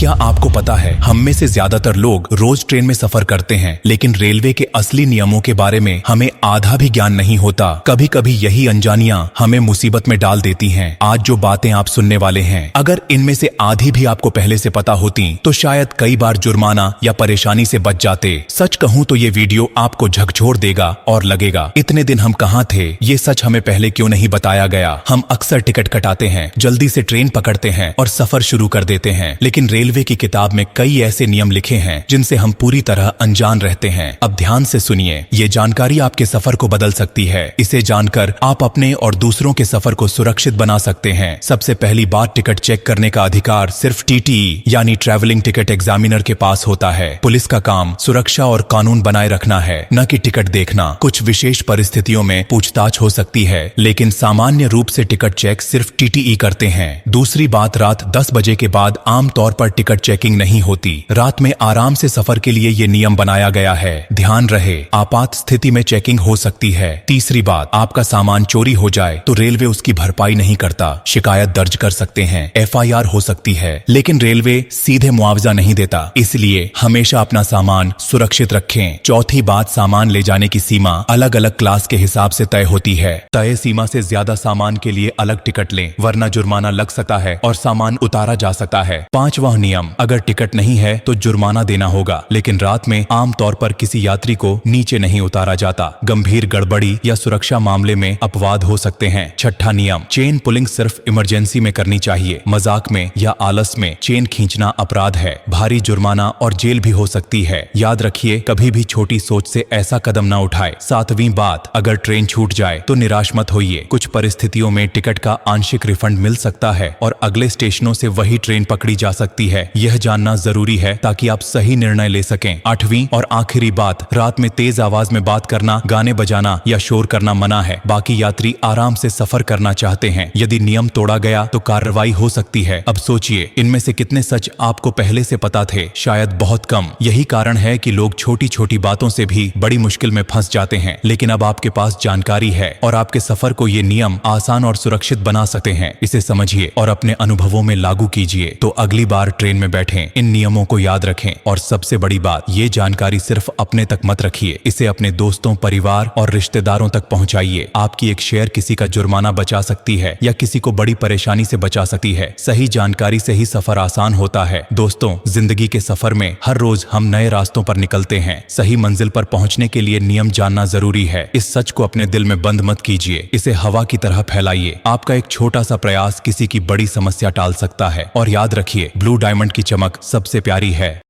क्या आपको पता है, हम में से ज्यादातर लोग रोज ट्रेन में सफर करते हैं, लेकिन रेलवे के असली नियमों के बारे में हमें आधा भी ज्ञान नहीं होता। कभी कभी यही अनजानियां हमें मुसीबत में डाल देती हैं। आज जो बातें आप सुनने वाले हैं, अगर इनमें से आधी भी आपको पहले से पता होती तो शायद कई बार जुर्माना या परेशानी से बच जाते। सच कहूं तो ये वीडियो आपको झकझोर देगा और लगेगा, इतने दिन हम कहां थे, ये सच हमें पहले क्यों नहीं बताया गया। हम अक्सर टिकट कटाते हैं, जल्दी से ट्रेन पकड़ते हैं और सफर शुरू कर देते हैं, लेकिन रेलवे की किताब में कई ऐसे नियम लिखे हैं जिनसे हम पूरी तरह अनजान रहते हैं। अब ध्यान से सुनिए, ये जानकारी आपके सफर को बदल सकती है। इसे जानकर आप अपने और दूसरों के सफर को सुरक्षित बना सकते हैं। सबसे पहली बात, टिकट चेक करने का अधिकार सिर्फ टीटीई यानी ट्रैवलिंग टिकट एग्जामिनर के पास होता है। पुलिस का काम सुरक्षा और कानून बनाए रखना है, न कि टिकट देखना। कुछ विशेष परिस्थितियों में पूछताछ हो सकती है, लेकिन सामान्य रूप से टिकट चेक सिर्फ टीटीई करते हैं। दूसरी बात, रात 10 बजे के बाद आमतौर पर टिकट चेकिंग नहीं होती। रात में आराम से सफर के लिए ये नियम बनाया गया है। ध्यान रहे, आपात स्थिति में चेकिंग हो सकती है। तीसरी बात, आपका सामान चोरी हो जाए तो रेलवे उसकी भरपाई नहीं करता। शिकायत दर्ज कर सकते हैं, एफआईआर हो सकती है, लेकिन रेलवे सीधे मुआवजा नहीं देता। इसलिए हमेशा अपना सामान सुरक्षित रखें। चौथी बात, सामान ले जाने की सीमा अलग अलग क्लास के हिसाब से तय होती है। तय सीमा से ज्यादा सामान के लिए अलग टिकट लें, वरना जुर्माना लग सकता है और सामान उतारा जा सकता है। पांचवा नियम, अगर टिकट नहीं है तो जुर्माना देना होगा, लेकिन रात में आमतौर पर किसी यात्री को नीचे नहीं उतारा जाता। गंभीर गड़बड़ी या सुरक्षा मामले में अपवाद हो सकते हैं। छठा नियम, चेन पुलिंग सिर्फ इमरजेंसी में करनी चाहिए। मजाक में या आलस में चेन खींचना अपराध है। भारी जुर्माना और जेल भी हो सकती है। याद रखिए, कभी भी छोटी सोच से ऐसा कदम ना उठाए। सातवीं बात, अगर ट्रेन छूट जाए तो निराश मत होइए। कुछ परिस्थितियों में टिकट का आंशिक रिफंड मिल सकता है और अगले स्टेशनों से वही ट्रेन पकड़ी जा सकती है। यह जानना जरूरी है ताकि आप सही निर्णय ले सकें। आठवीं और आखिरी बात, रात में तेज आवाज में बात करना, गाने बजाना या शोर करना मना है। बाकी यात्री आराम से सफर करना चाहते हैं। यदि नियम तोड़ा गया तो कार्रवाई हो सकती है। अब सोचिए, इनमें से कितने सच आपको पहले से पता थे? शायद बहुत कम। यही कारण है कि लोग छोटी छोटी बातों से भी बड़ी मुश्किल में फंस जाते हैं। लेकिन अब आपके पास जानकारी है और आपके सफर को ये नियम आसान और सुरक्षित बना सकते हैं। इसे समझिए और अपने अनुभवों में लागू कीजिए, तो अगली बार ट्रेन में बैठें इन नियमों को याद रखें। और सबसे बड़ी बात, ये जानकारी सिर्फ अपने तक मत रखिए, इसे अपने दोस्तों, परिवार और रिश्तेदारों तक पहुंचाइए। आपकी एक शेयर किसी का जुर्माना बचा सकती है या किसी को बड़ी परेशानी से बचा सकती है। सही जानकारी से ही सफर आसान होता है। दोस्तों, जिंदगी के सफर में हर रोज हम नए रास्तों पर निकलते हैं। सही मंजिल पर पहुंचने के लिए नियम जानना जरूरी है। इस सच को अपने दिल में बंद मत कीजिए, इसे हवा की तरह फैलाइए। आपका एक छोटा सा प्रयास किसी की बड़ी समस्या टाल सकता है। और याद रखिए, ब्लू डायमंड की चमक सबसे प्यारी है।